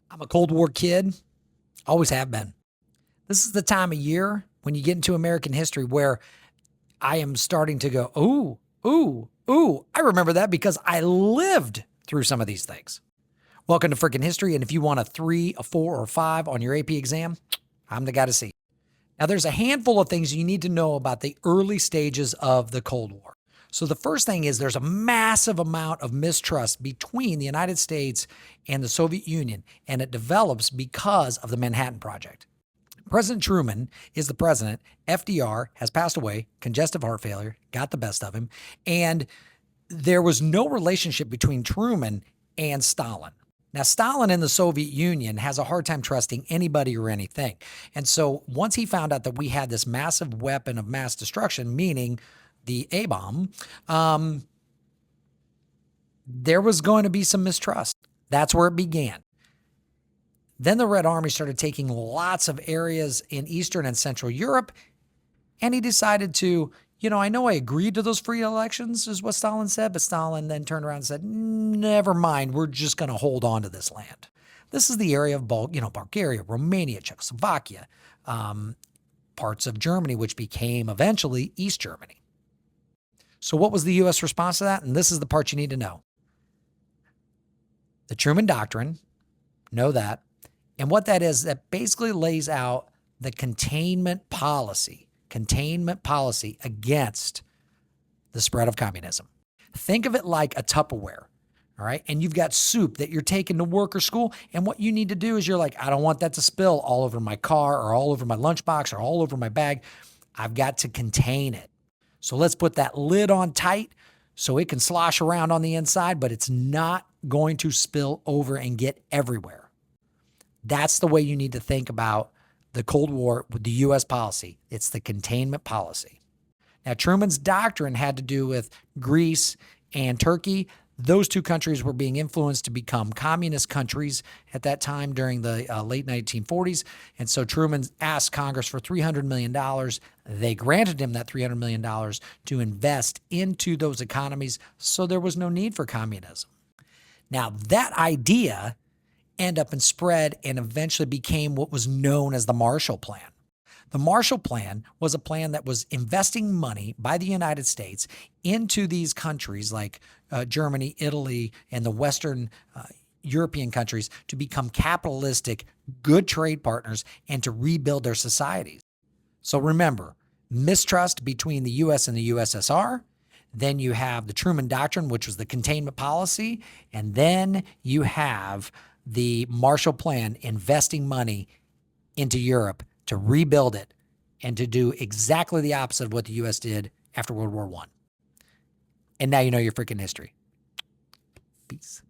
I'm a Cold War kid, always have been. This is the time of year when you get into American history where I am starting to go, ooh, I remember that because I lived through some of these things. Welcome to Frickin' History, and if you want a 3, a 4, or a 5 on your AP exam, I'm the guy to see. Now, there's a handful of things you need to know about the early stages of the Cold War. So the first thing is there's a massive amount of mistrust between the United States and the Soviet Union, and it develops because of the Manhattan Project. President Truman is the president. FDR has passed away, congestive heart failure, got the best of him, and there was no relationship between Truman and Stalin. Now, Stalin in the Soviet Union has a hard time trusting anybody or anything. And so once he found out that we had this massive weapon of mass destruction, meaning the A-bomb, there was going to be some mistrust. That's where it began. Then the Red Army started taking lots of areas in Eastern and Central Europe, and he decided to, I know I agreed to those free elections, is what Stalin said, but Stalin then turned around and said, never mind, we're just going to hold on to this land. This is the area of Bulgaria, Romania, Czechoslovakia, parts of Germany, which became eventually East Germany. So what was the U.S. response to that? And this is the part you need to know. The Truman Doctrine, know that. And what that is, that basically lays out the containment policy against the spread of communism. Think of it like a Tupperware, all right? And you've got soup that you're taking to work or school, and what you need to do is you're like, I don't want that to spill all over my car or all over my lunchbox or all over my bag. I've got to contain it. So let's put that lid on tight so it can slosh around on the inside, but it's not going to spill over and get everywhere. That's the way you need to think about the Cold War with the U.S. policy. It's the containment policy. Now, Truman's doctrine had to do with Greece and Turkey. Those two countries were being influenced to become communist countries at that time during the late 1940s. And so Truman asked Congress for $300 million. They granted him that $300 million to invest into those economies, so there was no need for communism. Now, that idea ended up and spread and eventually became what was known as the Marshall Plan. The Marshall Plan was a plan that was investing money by the United States into these countries like Germany, Italy, and the Western European countries to become capitalistic, good trade partners and to rebuild their societies. So remember, mistrust between the U.S. and the USSR. Then you have the Truman Doctrine, which was the containment policy. And then you have the Marshall Plan, investing money into Europe to rebuild it and to do exactly the opposite of what the U.S. did after World War I. And now you know your freaking history. Peace.